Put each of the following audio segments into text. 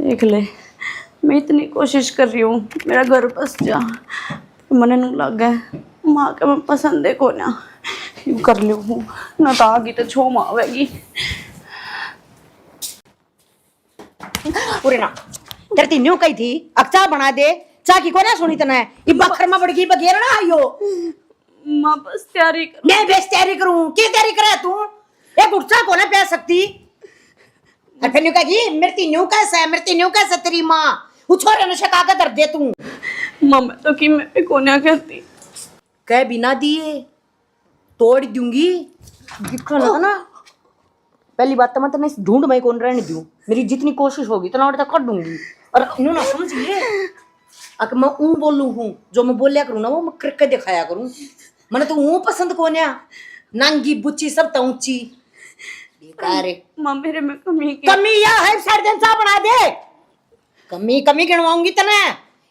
देख ले, मैं इतनी कोशिश कर रही हूँ मेरा घर बस जा, मने नू लग है माँ के मैं पसंद है को ना यूँ कर ली हूँ ना तो आगी तो छो माँ आवेगी। पूरे ना तेरे तीनों कही थी अक्चा बना दे चा की को ना सुनी तना ये बखर में बड़गी बगेर ना आयो माँ बस तैयारी कर। मैं बेस तैयारी करूं क्या तैयारी करे तू एक गुच्छा को ना पै सकती और फिर न्यू कहेगी मेरे तीनों कैसा तेरी माँ वो छोरे ने शका के दर्द दे तू माँ मैं तो कि मैं भी कोन्या कहती कह बिना दिए तोड़ दूंगी दिखा ना ना पहली बात तो मैं तेने ढूंढ में कौन रहने दूं मेरी जितनी कोशिश होगी इतना और तक कर दूंगी और न्यू ना समझिए अगर मैं ऊँ बोलूँ हूँ जो मैं बोलिया करूँ ना वो मैं करके दिखाया करूँ मैंने तो ऊँ पसंद कौन है नांगी बुच्ची सब तो ऊंची बेकार है। माँ मेरे में कमी की कमी या है सर्जन सा बना दे कमी कमी गिनवाऊंगी तने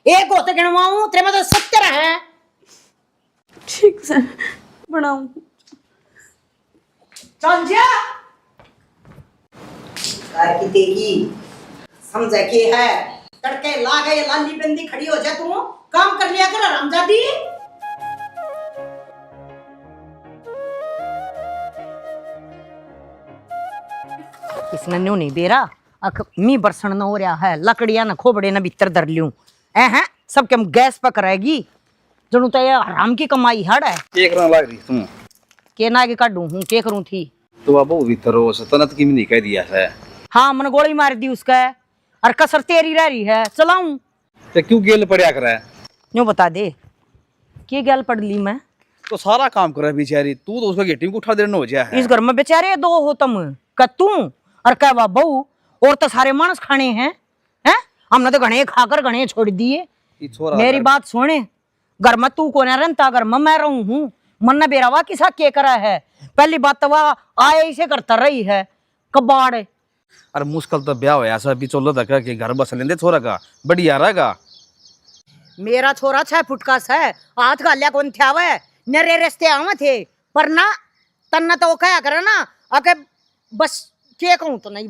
एक होते गिनवाऊं तेरे में तो 70 है। ठीक से बनाऊं चल जा कार की तेगी समझे के है तड़के ला गए लाली बंदी खड़ी हो जा तू काम कर लिया कर रामजादी इसने न्यू नहीं बेरा अख मी बरसण न हो रहा है लकड़ियां न खोबड़े न भीतर धर लूं ए हैं सबके हम गैस पक रहेगी जणू तो ये हराम की कमाई हड़ है के करना लाग रही तुम के ना के काढूं हूं के करूं थी तो बाबू भीतर हो सतनत की नहीं कह दिया है हाँ मन गोली मार दी उसका और कसर तेरी रह रही है चलाऊं तो क्यों गेल पड़या करे यूं बता दे के गैल पड़ ली मैं तो सारा काम करे बेचारी तू तो उसका गेटिंग को उठा देना हो जाए है इस घर में बेचारे दो हो तुम का तू और क्या बहू और तो सारे मानस खाने हैं हमने तो घने खाकर घने छोड़ दिए मेरी बात सुने घर में तू को रहता घर में मैं रहूं हूँ मन बेरावा किसा के करा है पहली बात तो वह आए इसे करता रही है कबाड़ अरे मुश्किल तो ब्याह होया सब बिचोलो तक के घर बस लेंदे छोरा का बढ़िया रहेगा मेरा छोरा 6 फुट का है हाथ गालिया कौन थे आवे नरे रस्ते आवे थे पर ना तन्ना तो क्या करे ना आके बस के कहूं तो नहीं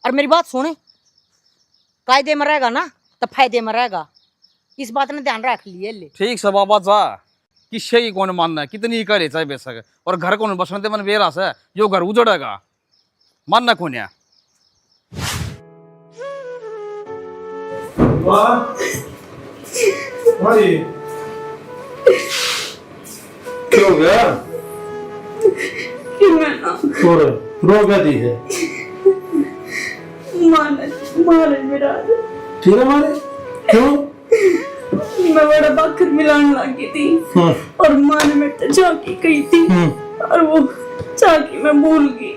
और मेरी बात सुने कायदे में रहेगा ना तो फायदे में रहेगा इस बात ने ध्यान रख लिए ले ठीक से बाबा जा किससे की कौन मानना है कितनी करे चाहे बेसक और घर कौन बसने दे मन बेरा से यो घर उजड़ेगा मानना कौन है क्या हो गया? कि मैं ना और रो क्या दी है? मारे मेरा ठीक है मारे क्यों? मैं बड़ा बाखर मिलाने लगी थी और माँ ने मेरे से चाकी कही थी और वो चाकी मैं भूल गई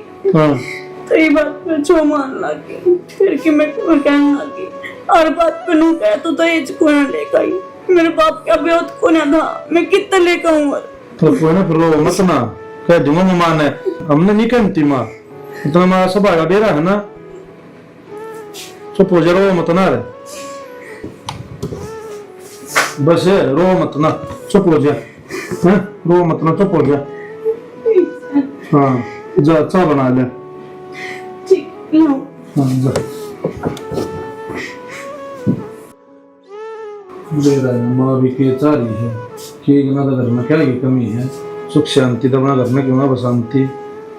तो ये बात में छो मान लगी फिर कि मैं कहने लगी और बात पे नू कह तो एज को ना लेकर आई मेरे बाप का ब्याह को ना था मैं कितना लेकर आऊँ तो कोई ना फिर रो मत ना कह दूंगा माँ है हमने नहीं कहती माँ तो हमारा सब आगा बेरा है ना चुप हो जा रो मत ना रे बस रो मत ना चुप हो जा रो मत ना चुप हो जा हाँ जा चाय बना ले हाँ जा माँ भी के चाह रही है कि ना तो घर में क्या की कमी है सुख शांति तो अपना घर में क्यों ना बशांति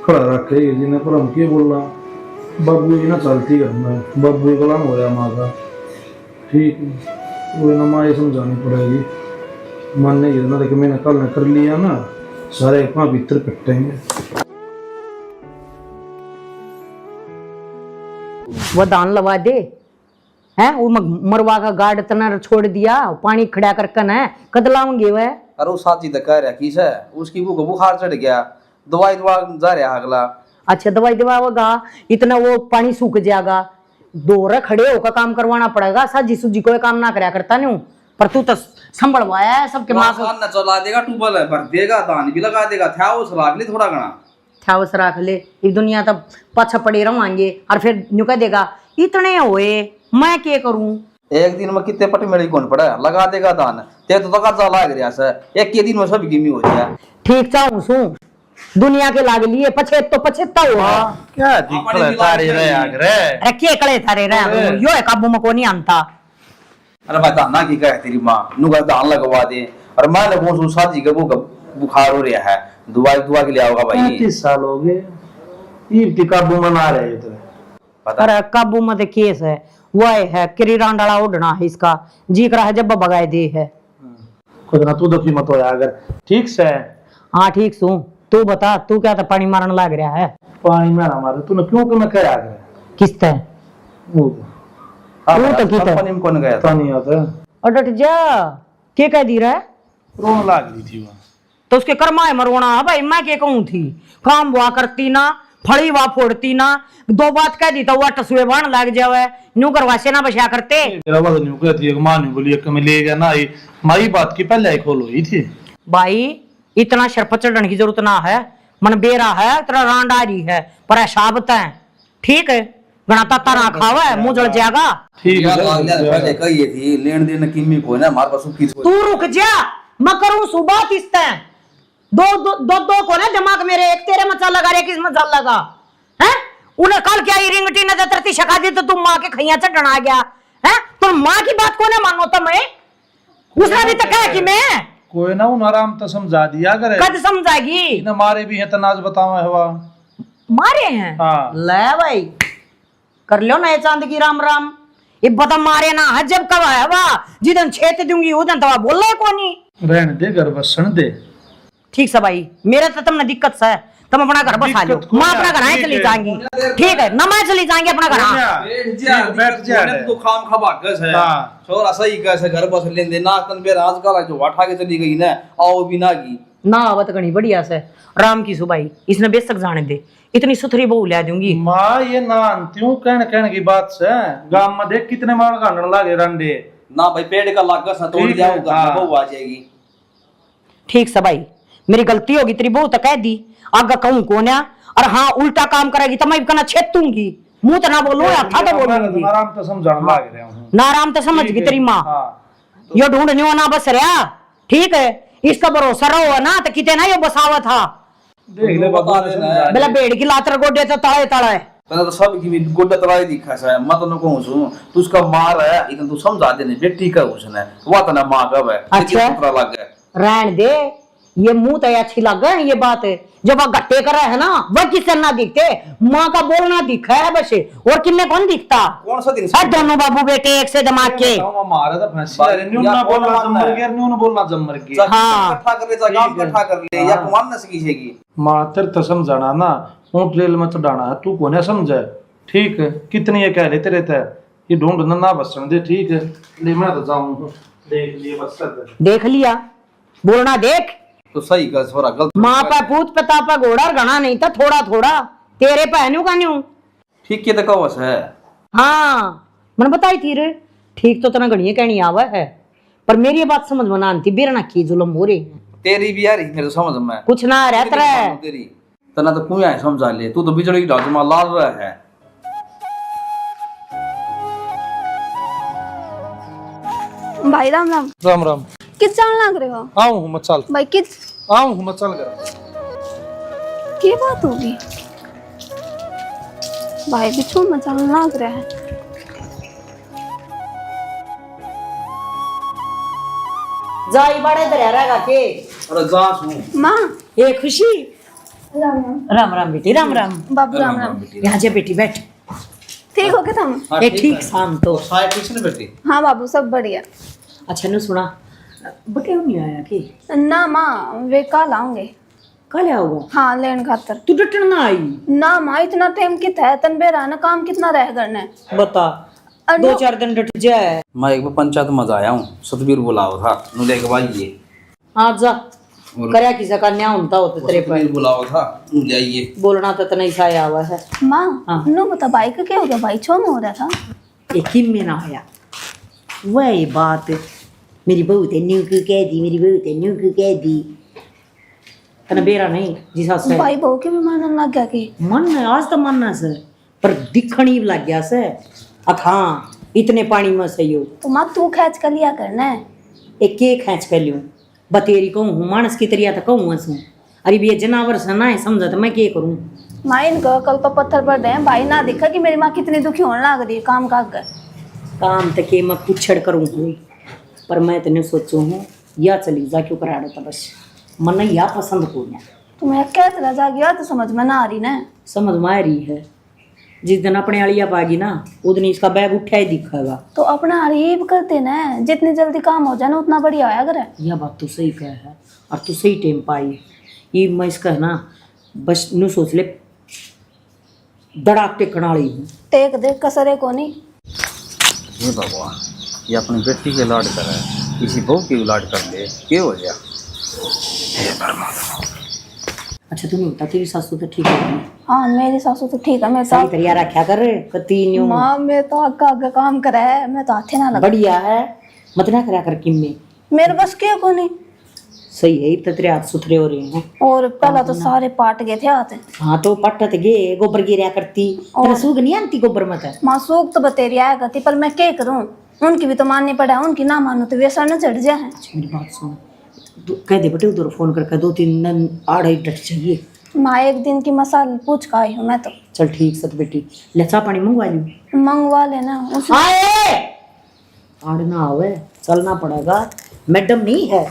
खड़ा रखे जी ने पर हम क्या बोल रहा बाबू जी ना चलती घर में बाबू गुलाम हो रहा माँ का ठीक है वो ना माँ ये समझानी पड़ेगी मन नहीं गिरना लेकिन मैंने कल ने कर लिया ना सारे अपना भीतर कटेंगे वो दान लगा दे हैं वो मरवा का गार्ड तना छोड़ दिया पानी खड़ा करके ना कदलाऊंगे वह अरे साथी तो कह रहा किस है उसकी वो बुखार चढ़ गया दवाई दवा जा रहा अगला अच्छा दवाई दवाओगा इतना वो पानी सूख जाएगा दोरा खड़े होकर काम करवाना पड़ेगा साजी सूजी कोई काम ना करया करता नहीं पर तू तो संभलवाया है सबके माँ को न चला देगा ट्यूबवेल भर देगा दान भी लगा देगा था वो सलाह ले थोड़ा घना था वो सराख ले एक दुनिया तब पाछा पड़े रहोगे और फिर न्यू कह देगा इतने होए मैं क्या करूं एक दिन में कितने पट मेरी कौन पड़ा लगा देगा दान ते तो तक जा लाग रहा से एक के दिन में सब गिमी हो जाए ठीक चाहूं सू दुनिया के लाग लिए पछेत तो पछेता हुआ क्या दिक्कत तारे रे आगरे अरे के कले थारे रहे यो है काबू में को नहीं आनता। अरे बता ना की कहे तेरी माँ नुका दान लगवा दे और मैं लगूं सो शादी का वो बुखार हो रहा है दुआ दुआ के लिए आओगा भाई 35 साल हो गए ये काबू मना रहे थे पता अरे काबू में केस है वो है किरीरान डाला उड़ना है इसका जी करा है जब बगाए दे है खुद ना तू दुखी मत हो अगर ठीक से हाँ ठीक सू तू बता तू क्या था पानी मारने लग रहा है पानी में हमारे तूने क्यों कि मैं कह आगरे किस्त है वो तो की था कंपनी में कौन गया था पता नहीं आता और डट जा के कह दी रहा है रोने लग रही थी वो तो उसके कर्मा है मरवाना है भाई मैं के कहूं थी काम हुआ करती ना फड़ी हुआ फोड़ती ना दो बात कह दी तो वह टसुए बाण लग जावे न्यू करवा से ना बचा करते तेरा बात नहीं कहती है मां ने बोली कि मैं ले गया ना ये माई बात की पहले ही खोल हुई थी भाई इतना शरपत चढ़ने की जरूरत ना है मन बेरा है तेरा रांड आ रही है पर ऐसाबत है ठीक है गणाता तना खावा है मुंह जल जाएगा ठीक यार है पहले कही थी लेन देन किमी को ना हमारे पास की तू रुक जा मैं करूं सुबह किस्ते दो को ना दिमाग मेरे एक तेरे मचा लगा रे किस मचा लगा हैं उन्हें कल क्या रिंगटी नजर तरती शका दी तो तुम माँ के खैया चढ़ आ गया है तुम माँ की बात को ना मानो तो मैं उसने भी तो कहा कि मैं कोई ना उन आराम तो समझा दिया करे कद समझाएगी इन्हें मारे भी हैं तनाज बतावा हवा मारे हैं हाँ ले भाई कर लो ना ये चांद की राम राम ये बता मारे ना है जब कब है वाह जिदन छेत दूंगी उदन तो बोल रहे को नहीं रहने दे घर बसन दे ठीक है भाई मेरा तो तुमने दिक्कत से तुम अपना घर बसा लो मैं अपना घर आए चली जाऊंगी ठीक है ना मैं चली जाएंगे अपना घर बैठ जा तो खाम खबा कैसे हाँ। छोरा सही कैसे घर बस लेन दे ना तन बे राज का जो उठा के चली गई ना आओ बिना की ना आवत गणी बढ़िया से राम की सुबाई इसने बेशक जाने दे इतनी सुथरी बहू ला दूंगी माँ ये ना क्यों कहने की बात से गांव में देख कितने मार गांडन लागे रंडे ना भाई पेड़ का लागत सा तोड़ ठीक दिया है, होगा हाँ। वो आ जाएगी ठीक से भाई मेरी गलती होगी तेरी बहू तो कह दी आगा कहूं कौन है और हाँ उल्टा काम करेगी तो मैं कहना छेतूंगी मुंह तो ना बोलूं या था तो बोलूंगी आराम तो समझाने लाग रहे हूँ ना आराम तो समझ गई तेरी माँ हाँ यो ढूंढने ना बस रहा ठीक है इसका भरोसा रहो ना तो कितने ना यो बसावा था देख ले बता देना बेला बेड़ की लातर गोडे तो तड़े तड़े तना तो सब की भी गोड्डा तराई दिखा सा मत न कहूं सु तू उसका मार है इतन तू समझा देने बेटी का उसने वो तना मां का है अच्छा। पुत्रा लग गया रहन दे ये मुंह तो अच्छी लग गई ये बात है जब वह गट्टे कर रहा है ना वह किससे ना दिखते माँ का बोलना दिखा है बस और किन्ने कौन दिखता कौन सा दिन है दोनों बाबू बेटे एक से दिमाग के मारा तो फंसी अरे न्यू ना बोलना जमर गया न्यू ना बोलना जमर गया हाँ। इकट्ठा कर ले जा काम इकट्ठा कर ले या कुमान न सीखेगी मातर तो समझाना ना ऊंट रेल में चढ़ाना है तू कोने समझे ठीक है कितनी ये कह लेते रहता है ये ढूंढना ना बसन दे ठीक है ले मैं तो जाऊं देख लिए बस कर देख लिया बोलना देख तो सही का थोड़ा गलत माँ पे पूत पिता पे घोड़ा घना नहीं था थोड़ा थोड़ा तेरे पहनू का न्यू ठीक के तो कवस है हाँ मैंने बताई थी रे ठीक तो तना घड़िया कहनी आवा है पर मेरी ये बात समझ में ना आती बेरना की जुलम हो रही है तेरी भी यार मेरे तो समझ में कुछ ना रहता है तेरी तना तो कुया है समझा ले तू तो बिजली की ढाल में लाल रहा है भाई राम राम राम राम किस जान लग रहे हो आऊं हूं मत चल भाई किस आऊं हूं मत चल कर की बात होगी भाई बिच्छू मचान लग रहा है जाई बड़े दरिया रहेगा के अरे जा सु माँ ये खुशी राम राम राम राम बेटी राम राम बाबू राम राम यहाँ जा बेटी बैठ ठीक हो गए तुम ये ठीक शाम तो साय ठीक से बेटी हाँ बाबू सब बढ़िया अच्छा नु सुना बटे नहीं आया कि ना माँ वे कल आऊंगे कल आओगा हाँ लेन खातर तू डटन ना आई ना माँ इतना टाइम कित है तन बेरा ना काम कितना रह करने बता अनु- 2-4 दिन डट जाए मैं एक बार पंचायत में आया हूँ सतबीर बुलाओ था नु लेके भाई ये हाँ जा करया किसा का न्याय होता होता तेरे पर सतबीर बुलाओ था नु ले आइए बोलना तो नहीं सा आया हुआ है माँ हाँ। नो बता भाई का क्या हो गया भाई छो में हो रहा था एक ही में ना आया वही बात मेरी बहू ते न्यू को कह दी मेरी बहू ते न्यू को कह दी तना बेरा नहीं जिसा से भाई बहू के भी मानन लग गया कि मन है आज तो मानना सर पर दिखनी लग गया से हाँ इतने पानी में सही हो तो माँ तू खैच कर लिया करना है एक के खींच कर लियो बतेरी कहूँ हूँ मानस की तरिया तो कहूँ हंसू अरे ये जनावर सा ना है, समझा तो मैं क्या करूं। माँ इनका कल तो पत्थर पड़ रहे हैं, भाई ना देखा कि मेरी माँ कितनी दुखी होने लग रही है काम का कर। काम तक मैं पुछड़ करूँ कोई, पर मैं तेने सोचू हूँ या चली जा क्यों करा था बस, मन या पसंद को ना। तुम्हें क्या तरह जा गया तो समझ में ना आ रही ना। समझ में आ रही है, जिस दिन अपने आलिया पाएगी ना उस दिन इसका बैग उठा ही दिखेगा। तो अपना हरीब करते ना, जितनी जल्दी काम हो जाए ना उतना बढ़िया आया करे। यह बात तो सही कह है, और तू सही टाइम पाई। ये मैं इसका ना बस नू सोच ले दड़ाक के कनाली हूँ। देख देख कसरे को नहीं। हे भगवान, ये अपनी बेटी के लाड कर है, किसी बहू की लाड कर ले, क्या हो गया। हे परमात्मा। अच्छा तू नहीं बता, तेरी सासू तो ठीक है? हाँ मेरी सासू तो ठीक है। मैं सही तरिया रखा कर कती न्यू। माँ मैं तो आगे आगे काम करे है, मैं तो हाथे ना लगा। बढ़िया है, मत ना करा कर किम में। मेरे बस क्या को नहीं। सही है, इतने तेरे हाथ सुथरे हो रहे हैं। और पहला तो सारे पाट गए थे हाथ। हाँ तो पट्टत गे गोबर गिरा करती, तेरा सूग नहीं आती गोबर मत। माँ सूख तो बतेरी आया करती, पर मैं क्या करूँ, उनकी भी तो माननी पड़ा, उनकी ना मानू तो वे सर न चढ़ जाए। मेरी बात सुन, कह दे बेटे उधर फोन करके 2-3 दिन आड़े डट चाहिए। माँ एक दिन की मसाल पूछ का आई हूँ मैं तो। चल ठीक सत बेटी, ले चाह पानी मंगवा लूं। मंगवा लेना उस। आड़ ना आवे, चलना पड़ेगा, मैडम नहीं है।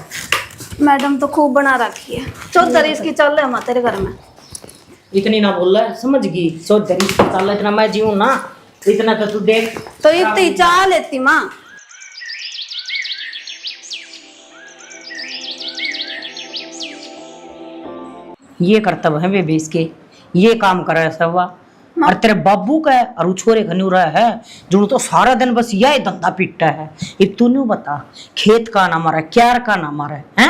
मैडम तो खूब बना रखी है, चौधरी इसकी चल रहे हम तेरे घर में। इतनी ना बोल रहा, समझ गई, सोच धरी चल, इतना मैं जीऊं ना इतना तो तू देख। तो इतनी चाह लेती माँ। ये कर्तव्य है बेबी इसके, ये काम कर रहा है सब। और तेरे बाबू का है और छोरे का न्यू रहा है जो तो सारा दिन बस यही धंधा पीटता है। ये तू नहीं बता, खेत का ना मारा, क्यार का ना मारा है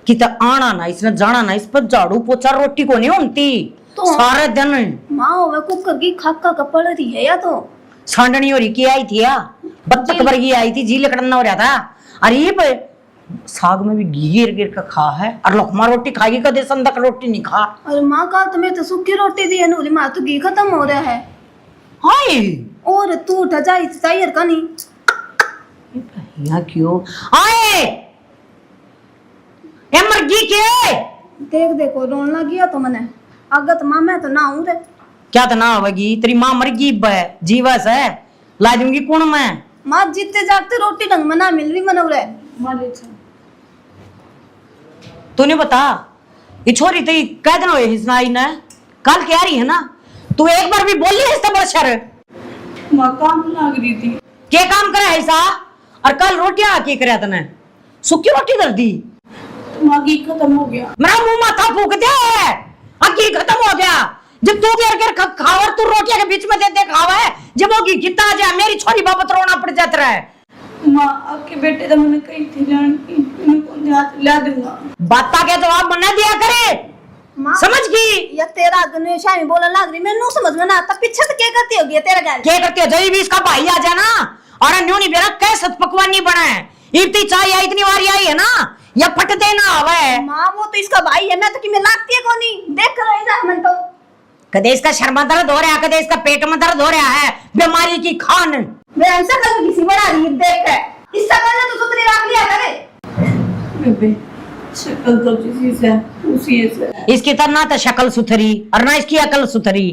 कि तो आना ना इसने जाना ना, इस पर झाड़ू पोछा रोटी को नहीं होती तो सारे दिन। माँ वे कुकर की खाका का पड़ रही है या तो सांडनी हो रही की आई थी या बत्तख वर्गी आई थी, जी लकड़ना हो रहा था। अरे ये पे साग में भी गिर गिर का खा है, और लखमा रोटी खाएगी कदे संदक रोटी नहीं खा। अरे माँ का तुम्हें तो सूखी रोटी दी है नूरी, माँ तो घी खत्म हो रहा है। हाय और तू उठा जाए चाहिए का नहीं। यहाँ क्यों आए मर्गी के देख देखो रोन लग गया तो मैंने अगत माँ मैं तो ना हूँ रे। क्या तो ना होगी, तेरी माँ मर गई जीवस है, ला दूंगी कौन मैं। माँ जीते जागते रोटी ढंग में ना मिल रही मनो रे। तूने बता ये छोरी तो कह दिन हुए आई ना, कल क्या रही है ना, तू एक बार भी बोली है इससे बरसर। माँ काम लग रही थी। क्या काम करा है ऐसा, और कल रोटियां क्या करे तने, सूखी रोटी कर दी। माँ घी खत्म हो गया। मेरा मुंह माथा फूक दे, घी खत्म हो गया। जब तू घेर खावर तू रोटियां के बीच में दे खावा है, जब वो घी कितना आ जाए मेरी छोरी बाबत रोना पड़ जाता है। माँ आपके बेटे तो मैंने कही थी लाने की, मैंने कौन ध्यान ला दूंगा। बाता के जवाब मना दिया करे, समझ गई। या तेरा गणेश शामी बोलने लग रही, मैंने समझ में ना आता पीछे से क्या करती होगी तेरा घर। क्या करते हो जब भी इसका भाई आ जाना और न्यू नहीं बेरा कैसे पकवान नहीं बना है, इतनी चाय आई इतनी बारी आई है ना, या फट देना हवे। माँ वो तो इसका भाई है, मैं तो कि मैं लागती है कौन नहीं देख कर रही जा मन तो। कदे इसका शर्मा दर्द हो रहा है, कदे इसका पेट में दर्द हो रहा है, बीमारी की खान। मैं ऐसा कल किसी बड़ा रही देख कर इसका कहना तो सुतरी रख लिया करे। बेबे शक्ल तो जिसी से उसी से। इसकी तो ना तो शक्ल सुथरी और ना इसकी अकल सुथरी,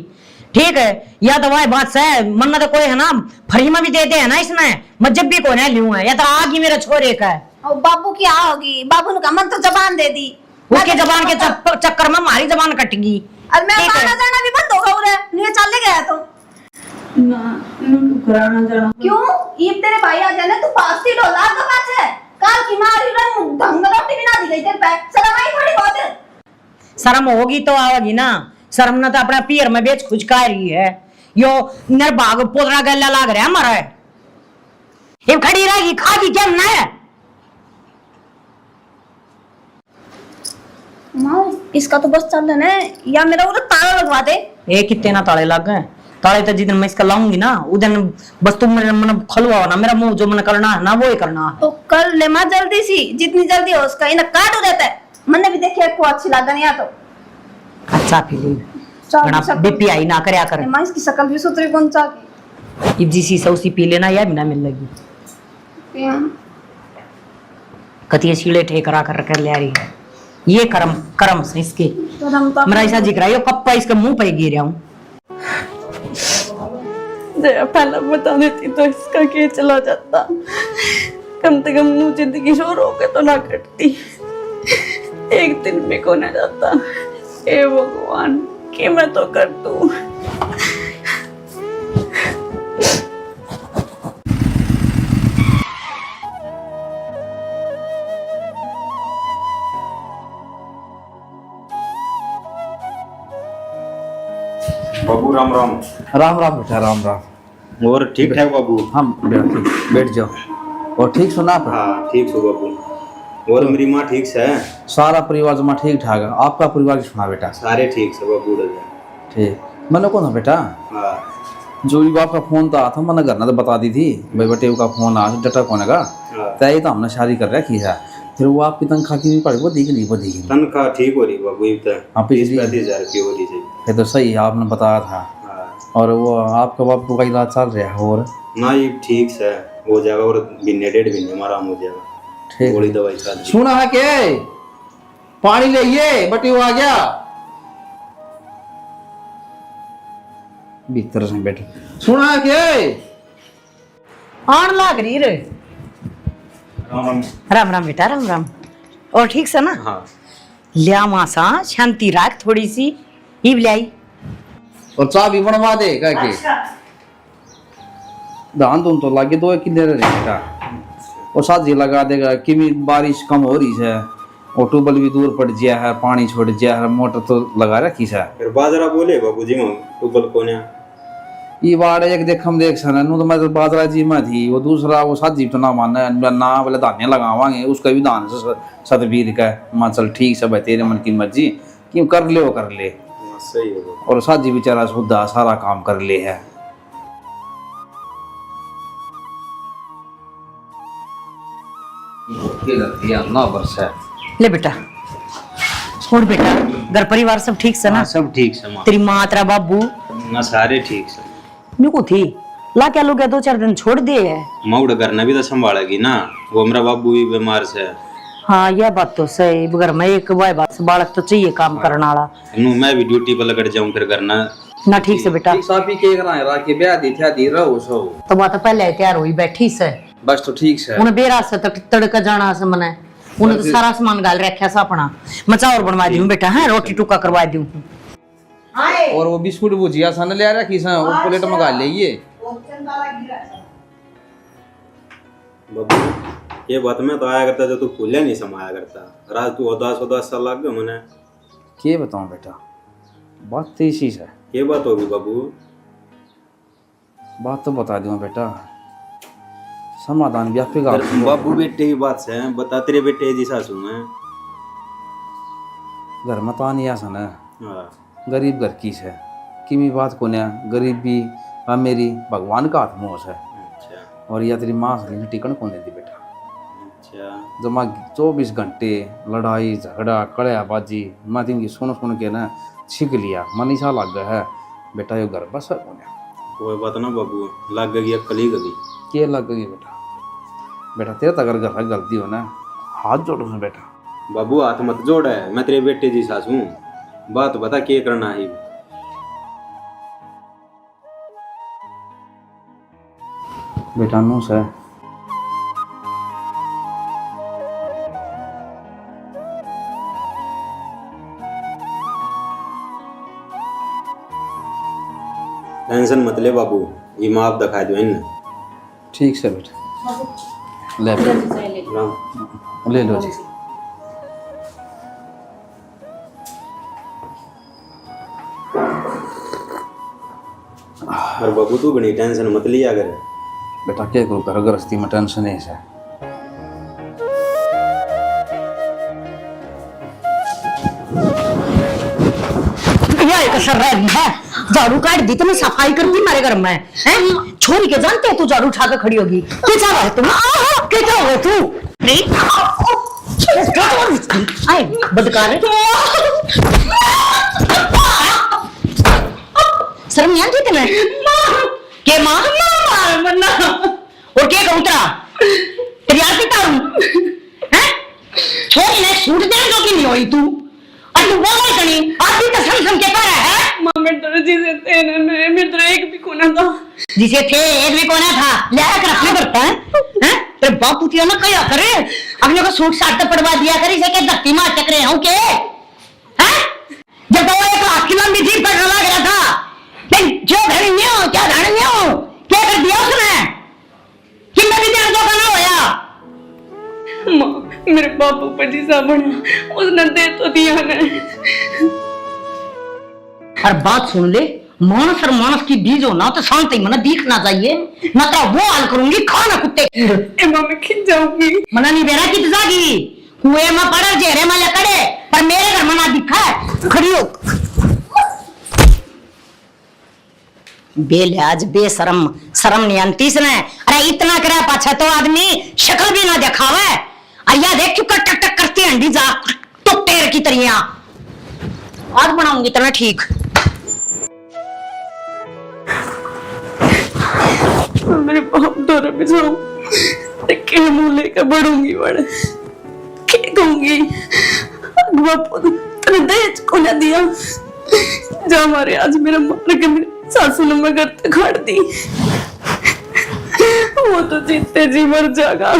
ठीक है। या तो वह बात से मन तो कोई है ना फ्री में भी देते है ना इसमें, मैं जब भी कोई ना लूं है, या तो आगे मेरा छोरे का है। और बाबू की आ होगी, बाबू ने कहा मन तो जबान दे दी, उसके जबान के चक्कर में हमारी जबान कटेगी। और मैं आना जाना भी बंद होगा उरे, नहीं चले गया तो ना नू कराना जाना। क्यों ये तेरे भाई आ जाने तू पास्ती डोला का बात है। काल की मारी रंग ढंग रोटी भी ना दी गई तेरे पे, शर्म आई थोड़ी बहुत। शर्म होगी तो आवेगी ना, शर्म ना तो अपना पियर में बेच खुचका रही है। यो निर्भाग पोदरा गला लाग रहा है हमारा, ये खड़ी रहेगी खागी क्या ना है। माँ इसका तो बस चल रहा है, या मेरा उधर ताला लगवा दे। ये कितने ना ताले लग गए, ताले तो जिस दिन मैं इसका लाऊंगी ना उस दिन बस तुम मेरे मन खुलवाओ ना, मेरा मुंह जो मन करना है ना वो ही करना है। तो कर ले माँ जल्दी सी, जितनी जल्दी हो उसका इन्हें काट देता है। मैंने भी देखी को अच्छी लागन या तो अच्छा फीलिंग बीपी आई ना करया कर। माँ इसकी शक्ल भी सुथरी कौन सा की। इब जिसी से उसी पी लेना या भी ना मिल लगी, कतिये सीढ़े ठेकरा कर ले रही है। ये कर्म कर्म से इसके कर्म तो मेरा ऐसा जिक्र है यो कप्पा इसके मुंह पे गिर हूं। जया पहले बता देती तो इसका क्या चला जाता, कम से कम मुँह जिंदगी शोर हो के तो ना कटती। एक दिन भी को ना जाता। हे भगवान कि मैं तो कर दूं। बाबू राम राम। राम राम बेटा, राम राम। और ठीक ठाक बाबू? हम बैठ जाओ। और ठीक सुना आप? हाँ ठीक हो बाबू। और मेरी माँ ठीक से है? सारा परिवार जमा ठीक ठाक है। आपका परिवार की सुना बेटा? सारे ठीक से बाबू। ठीक। मैंने कौन था बेटा? हाँ जो भी आपका फोन तो था, मैंने घर ना तो बता दी थी भाई बेटे का फोन आ डटा कौन का हाँ। तय तो हमने शादी कर रखी है। फिर वो आपकी तनख्वाह की पड़ी वो दी नहीं, वो दी नहीं। तनख्वाह ठीक हो रही बाबू? हाँ, 20-35 हजार की हो रही है। ये तो सही है, आपने बताया था। हाँ। और वो आपका बापू का इलाज चल रहा है? और ना ये ठीक से हो जाएगा, और महीने 1.5 महीने में आराम हो जाएगा। ठीक। गोली दवाई चल रही। सुना है के पानी ले बटी वो आ गया भीतर से बैठे। सुना है के आन लाग रही रे। राम राम। राम राम बेटा, राम राम। और ठीक से ना? हाँ लिया मासा शांति राख थोड़ी सी ही लाई। और चाय भी बनवा दे कह के। धान तुम तो लागे 2 किले रहेगा और साजी लगा देगा कि बारिश कम हो रही है और ट्यूबवेल भी दूर पड़ गया है, पानी छोड़ गया है, मोटर तो लगा रखी है। फिर बाजरा बोले बाबू जी में टूबल कोने ये बाड़ एक देखम देख सन नु तो मैं तो बाजरा जी में थी। वो दूसरा वो साजी तो ना माने ना बोले धान्य लगावांगे उसका भी धान से सतबीर का मां चल ठीक से भाई तेरे मन की मर्जी क्यों कर ले वो कर ले। सही है। और साजी बेचारा सुधा सारा काम कर ले है। ना बरस है। ले बेटा और बेटा घर परिवार सब ठीक से ना? हाँ सब ठीक से माँ। तेरी माँ तेरा बाबू? ना सारे ठीक से। मेरे थी ला क्या लोग 2-4 दिन छोड़ दे है। माँ उड़ करना भी तो संभालेगी ना, वो मेरा बाबू भी बीमार से। हाँ यह बात तो सही, घर में एक बात बालक तो चाहिए काम करने वाला। मैं भी ड्यूटी पर लग जाऊं फिर करना ना ठीक से बेटा। साफी के करा है राखी ब्याह दी था दी रहो सो तो बात पहले तैयार हुई बैठी से बस तो ठीक से। उन्हें बेरा से तक तड़का जाना से मने उन्हें तो सारा सामान गाल रखा सा अपना। मचा और बनवा दूं बेटा, है रोटी टुका करवा दूं। और वो बिस्कुट भुजिया सन ले रखी सा वो प्लेट मंगा लिए। बाबू ये बात में तो आया करता जो तू फूले नहीं समाया करता। राज तू उदास सा लग गया मने। के बताऊं बेटा, बात तो इसी है। ये बात होगी बाबू? बात तो बता दूं बेटा, समाधान भी आपके गाँव अगर बाबू बेटे की बात से बता, तेरे बेटे जी सासू में घर में तो नहीं आसन है। हाँ गरीब घर की है कि बात को नया गरीबी मेरी भगवान का हाथ मोस है। अच्छा और या तेरी माँ से टिकन कौन देती बेटा। अच्छा जमा 24 घंटे लड़ाई झगड़ा कड़याबाजी मैं इनकी सुन के ना छिक लिया मन ऐसा लग गया है बेटा ये घर बस है कौन है। कोई बात ना बाबू, लग गई अक्ल ही गई। के लग गई बेटा, बेटा तेरे तो अगर घर गलती हो ना हाथ जोड़ो से बेटा। बाबू हाथ मत जोड़ है, मैं तेरे बेटे जी सासू हूँ। बात बता क्या करना है। बेटा नू से टेंशन मत ले बाबू, ये माँ आप दिखा दो इन। ठीक से बेटा ले ले लो जी। और बाबू तू बड़ी टेंशन मत लिया कर। बेटा क्या करूँ घर गृहस्थी में टेंशन है। झाड़ू काट दी तो मैं सफाई करती मेरे घर में हैं? छोरी के जानते है तू झाड़ू उठा कर खड़ी होगी। कैसा है तुम? कैसा हो तू? नहीं आए बदकार है। शर्म नहीं आती तुम्हें? के माँ और के कबूतरा तेरी आरती तारू हैं? छोरी ने सूट दे दो कि नहीं? नहीं हुई तू और तू बोल नहीं कनी आप भी तो सम के पर है मां मेरे तो जिसे थे ना मेरे तो एक भी कोना था जिसे थे एक भी कोना था ले कर रखना पड़ता है हैं तेरे बापू तिया ना क्या करे अपने को सूट साट तो पड़वा दिया करे इसे के धक्की मार चक्रे हूं के हैं जब वो एक लाख की लंबी जीप पर लगा गया था लेकिन जो धड़ी नहीं हो क्या धड़ी नहीं हो क्या कर दिया उसने कितना भी देर धोखा ना होया मां मेरे बापू पर जिसा बना उसने दे तो दिया ना और बात सुन ले मानस और मानस की बीज हो ना तो शांति मना दिखना चाहिए ना तो वो हाल करूंगी खाना कुत्ते की ए मां मैं खिंच जाऊंगी मना नहीं बेरा कित जागी कुएं में पड़ा जेरे में लकड़े पर मेरे घर मना दिखा है खड़ी हो बेलियाज बेशरम शर्म नहीं आती इसने अरे इतना करे पाछा तो आदमी शक्ल भी ना दिखावे और या देख क्यों टक टक करती अंडी जा तो टेर की तरिया आज बनाऊंगी इतना ठीक मेरे बाप दौरे पे जाऊं के मुंह लेकर बढ़ूंगी बड़े के कहूंगी बापू तेरे दहेज को ना दिया जो हमारे आज मेरा मार के मेरे सासू ने मैं घर तक खड़ दी वो तो जीते जी मर जाएगा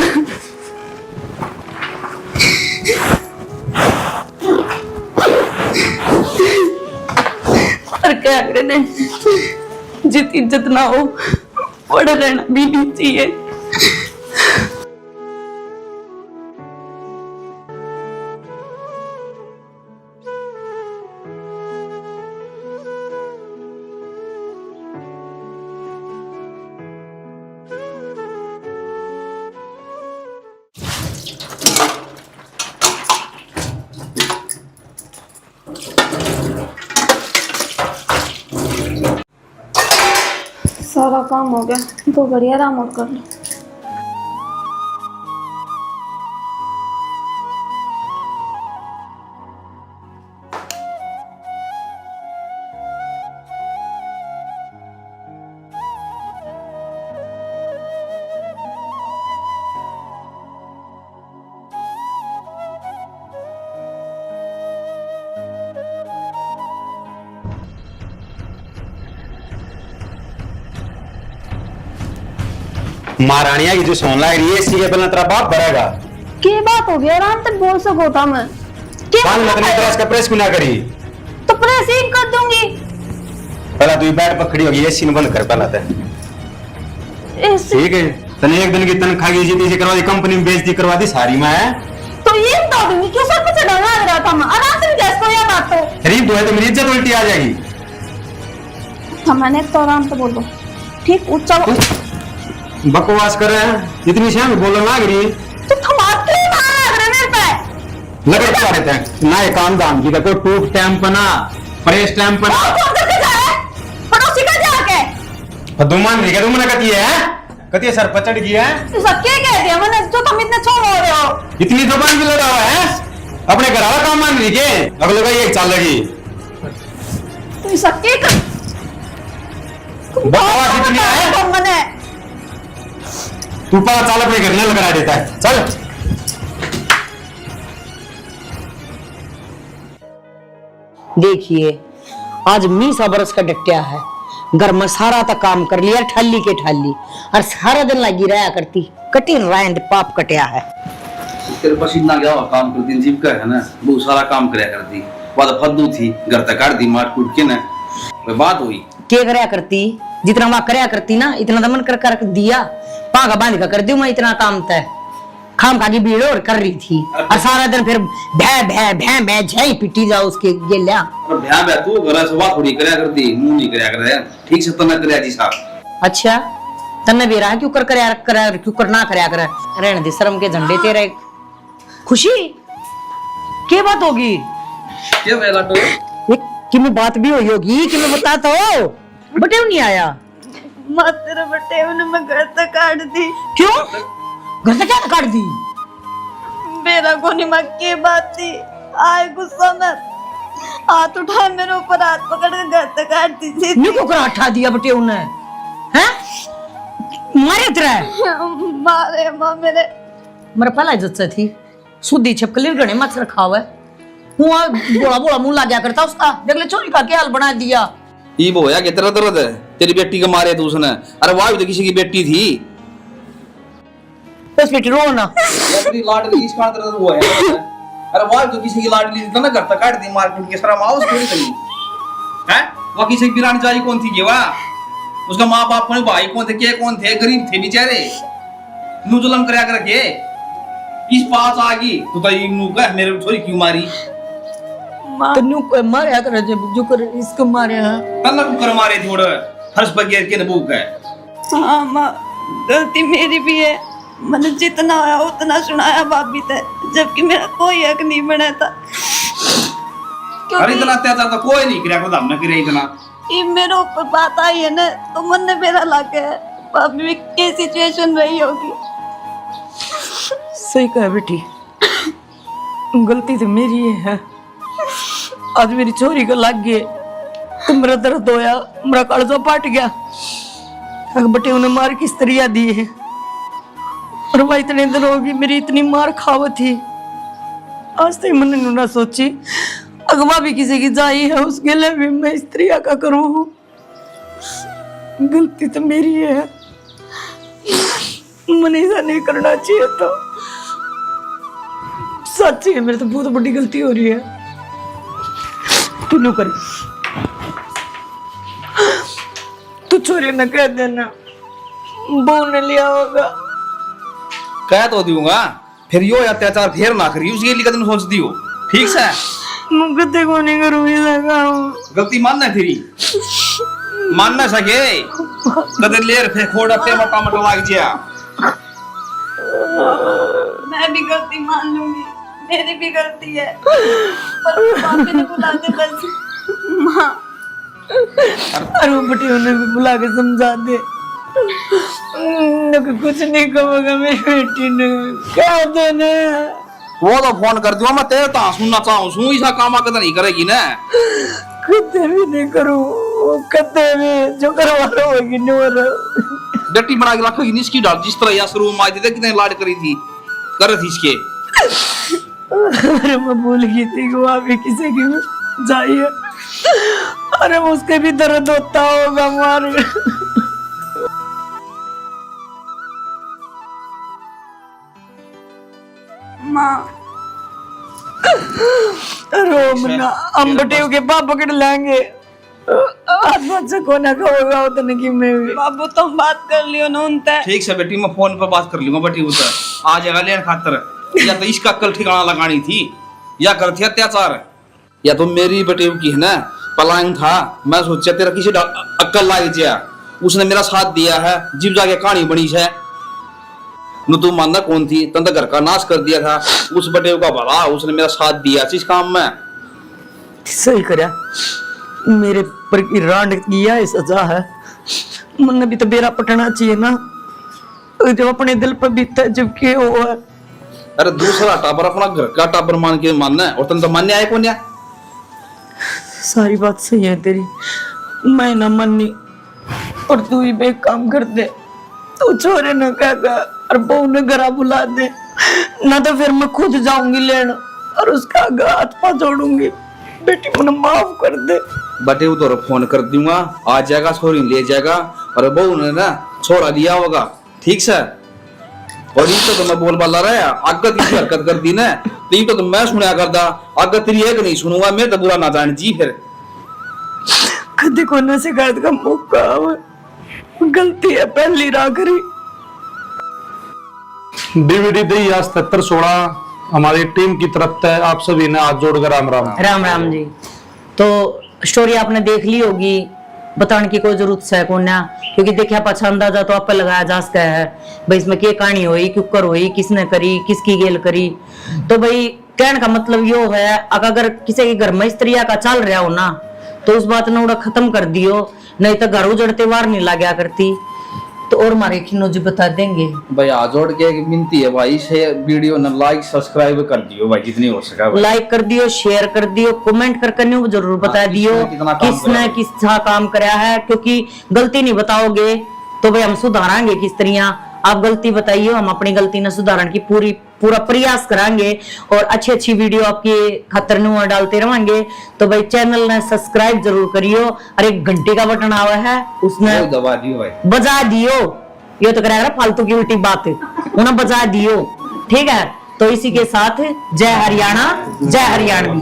और क्या करे जित इज्जत ना हो बड़ा रहना भी नहीं चाहिए सारा काम हो गया तो बढ़िया आराम और कर लो महारानिया की जो सोन लग रही है इसी के पहले तेरा बाप भरेगा की बात हो गई आराम तक बोल सको था मैं कान मत नहीं इसका प्रेस क्यों ना करी तो प्रेस ही कर दूंगी पहला तू बैठ पर खड़ी होगी एसी बंद कर पहला ठीक है तने एक दिन की तनख्वाह की जीती से करवा दी कंपनी में बेइज्जती करवा दी सारी मैं तो ये बता दूंगी क्यों सर कुछ डर लग रहा था मैं आराम से गैस को यह बात तो गरीब तो है तो मेरी इज्जत उल्टी आ जाएगी हाँ मैंने तो आराम से बोलो ठीक उच्चा बकवास कर रहे हैं इतनी शर्म बोलो ना गिरी तो थमाते मार मेरे पे लगे क्या रहते हैं ना ये काम दाम की देखो टूट टाइम पर ना प्रेस टाइम पर और कौन करके जा रहा है पड़ोसी का जाके और दुमान नहीं क्या तुमने कती है कती है सर पचड़ गया है तू सब क्या कह दिया मैंने तो तुम इतने छोड़ हो रहे हो इतनी दुकान भी लगा हुआ है अपने घर वाला काम मान रही के अगले का ये चाल लगी तू सब क्या कर बकवास इतनी है मैंने तू पता चाल अपने घर में लगा देता है चल देखिए आज 20 बरस का डटिया है घर में सारा तक काम कर लिया ठाली के ठाली और सारा दिन लगी रहा करती कटी रायंद पाप कटिया है तेरे पसीना गया हुआ काम करती जीविका है ना वो सारा काम करया करती बाद फद्दू थी घर तक काट दी मार कूट के ना बात हुई के करया करती जितना वहां करया करती ना इतना दमन कर दिया पागा बांध का कर दी मैं इतना काम तय खाम खागी भीड़ और कर रही थी और सारा दिन फिर भै भै भै भै झई पिटी जाओ उसके गेल्या और भ्या भ्या तू घर से बात थोड़ी करया करती मुंह नहीं करया करे ठीक से तो ना करया जी साहब अच्छा तन्ने भी रहा क्यों कर क्यों कर ना करया कर रहने दे शर्म के झंडे तेरे खुशी क्या बात होगी क्या वेला तो ये कि में बात भी हुई होगी कि मैं बता तो बटे नहीं आया मां तेरे बटे ने मैं घर तक काट दी क्यों घर से क्या काट दी मेरा कोनी मां की बात थी आए गुस्सा में हाथ उठाए मेरे ऊपर हाथ पकड़ के घर तक काट दी थी नी को करा उठा दिया बटे उन्हें हैं मारे तेरा मारे मां मेरे मेरा पहला इज्जत से थी सुधी छपकली गणे मत रखा हुआ हुआ बोला बोला मुंह लग गया करता उसका, देख ले चोरी का क्या हाल बना दिया। ये वो है कि तेरा दर्द है तेरी बेटी के मारे तो उसने, अरे वाह भी तो किसी की बेटी थी। बस बेटी रो ना, तेरी लाडली इसका दर्द हुआ है, अरे वाह तो किसी की लाडली थी ना, घर तक काट दी मार्केट के सारा माउस थोड़ी थी हैं। वो किसी की बिरान जाई कौन थी ये वाह, उसका माँ बाप कौन, भाई कौन थे, के कौन थे, गरीब थे बेचारे, नू जुल्म करया कर के इस पास आ गई तो नू का मेरे छोरी क्यों मारी, तन्नू को मारया कर जो कर इसको मारया तन्ना को कर मारे थोड़ा फर्श पर गिर के नबूक है। हाँ माँ, गलती मेरी भी है, मैंने जितना आया उतना सुनाया भाभी से, जबकि मेरा कोई हक नहीं बना था। अरे इतना अत्याचार तो कोई नहीं किया, खुद हमने किया इतना। ये मेरे ऊपर बात आई है ना, तो मन ने मेरा लाके है, भाभी में क्या सिचुएशन रही होगी। सही कहा बेटी, गलती तो मेरी है, आज मेरी चोरी को लग गई तो मेरा दर्द होया, मेरा कालजा पाट गया। अगर बटे उन्हें मार किस तरह दी है, और भाई इतने दिन होगी मेरी इतनी मार खावत थी, आज तक मैंने ना सोची अगवा भी किसी की जाई है उसके लिए भी मैं इस तरह का करूँ। गलती तो मेरी है, मैंने ऐसा नहीं करना चाहिए था, सच्ची है मेरे तो बहुत बड़ी गलती हो रही है। तू नो कर, तू चोरी न कह देना, बहू ने लिया होगा। कह तो दूंगा, फिर यो अत्याचार फिर ना करी, उसके लिए कदम सोच दियो, ठीक से मुझे को नहीं करूँ लगा गलती मानना तेरी, मान ना सके कदर लेर फिर खोड़ा पे मटा मटा लाग जिया। मैं भी गलती मान लूंगी, मेरी भी गलती है, पर भाभी ने बुला दे बस। माँ, अरे वो बटी उन्हें भी बुला के समझा दे, कुछ नहीं कहोगा मेरी बेटी ने, क्या देना वो तो फोन कर दियो, मैं तेरे ता सुनना चाहूं सु, ऐसा काम कदर नहीं करेगी ना, कदे भी नहीं करूँ, कदे भी जो करवा रहा होगी नहीं हो रहा। डट्टी बना के रखोगी इसकी डाल, जिस तरह या शुरू में दे कितने लाड करी थी, कर रही थी इसके। अरे मैं भूल गई थी कि वहाँ भी किसी की जाइए, अरे उसके भी दर्द होता होगा मार। माँ, रोमना हम बटेव के पाप पकड़ लेंगे, आज बच्चा को ना होगा उतने की मैं भी। बाबू तुम बात कर लियो ना उनसे। ठीक से बेटी, मैं फोन पर बात कर लूंगा बेटी उधर आ जाएगा लेन खातर, या तो इसका अक्ल ठिकाना लगानी थी या करती अत्याचार, या तो मेरी बेटी की है ना पलायन था, मैं सोचा तेरा किसी अक्ल लाग जाए, उसने मेरा साथ दिया है, जीव जाके कहानी बनी है न, तू मानना कौन थी, तंदा घर का नाश कर दिया था, उस बटेव का भला उसने मेरा साथ दिया इस काम में। सही करा, मेरे पर की रांड किया है, सजा है, मन भी तो बेरा पटना चाहिए ना, जो अपने दिल पर बीता है जबकि वो है। अरे दूसरा टाबर अपना घर का टाबर मान के मानना है, और तन तो मानने आए कौन है। सारी बात सही है तेरी, मैं ना मानी और तू ही बे काम कर दे, तू छोरे न कहेगा और बहू ने घरा बुला दे, ना तो फिर मैं खुद जाऊंगी लेने और उसका हाथ पा जोड़ूंगी। बेटी मुझे माफ कर दे। बटे उधर फोन कर दूंगा, आ जाएगा, छोरी ले जाएगा, और बहू ने ना छोड़ा दिया होगा, ठीक से। और ये तो मैं बोल बाला रहा, आगे की हरकत कर दी ना, तो मैं सुना करदा, आगे तेरी एक नहीं सुनूंगा, मेरे तो बुरा ना जान जी। फिर कदे को ना शिकायत का मौका, गलती है पहली रा करी। डीवीडी दी आज 7716 हमारी टीम की तरफ से आप सभी ने हाथ जोड़कर राम राम। राम राम जी। तो स्टोरी आपने देख ली होगी, बताने की कोई जरूरत है कौन ना, क्योंकि देखा पाछा अंदाजा तो आप पे लगाया जा सकता है भाई इसमें क्या कहानी हुई, क्यों कर हुई, किसने करी, किसकी गेल करी। तो भाई कहने का मतलब यो है, अगर किसी के घर में इस तरह का चल रहा हो ना, तो उस बात ने उड़ा खत्म कर दियो, नहीं तो घर उजड़ते वार नहीं लगा करती। तो और हमारे खिनो जी बता देंगे भाई, हाथ जोड़ के एक विनती है भाई, से वीडियो ने लाइक सब्सक्राइब कर दियो भाई, जितनी हो सका लाइक कर दियो, शेयर कर दियो, कमेंट करके न्यू जरूर बता दियो किसने किस काम कराया है, क्योंकि गलती नहीं बताओगे तो भाई हम सुधारांगे किस तरह। आप गलती बताइए, हम अपनी गलती न सुधारण की पूरी पूरा प्रयास करांगे और अच्छी अच्छी वीडियो आपके खातर नुआ डालते रहेंगे। तो भाई चैनल ने सब्सक्राइब जरूर करियो और एक घंटे का बटन आवा है उसने वो दबा दियो भाई। बजा दियो। ये तो करेगा फालतू की उल्टी बात उन्हें बजा दियो, ठीक है। तो इसी के साथ जय हरियाणा, जय हरियाणवी।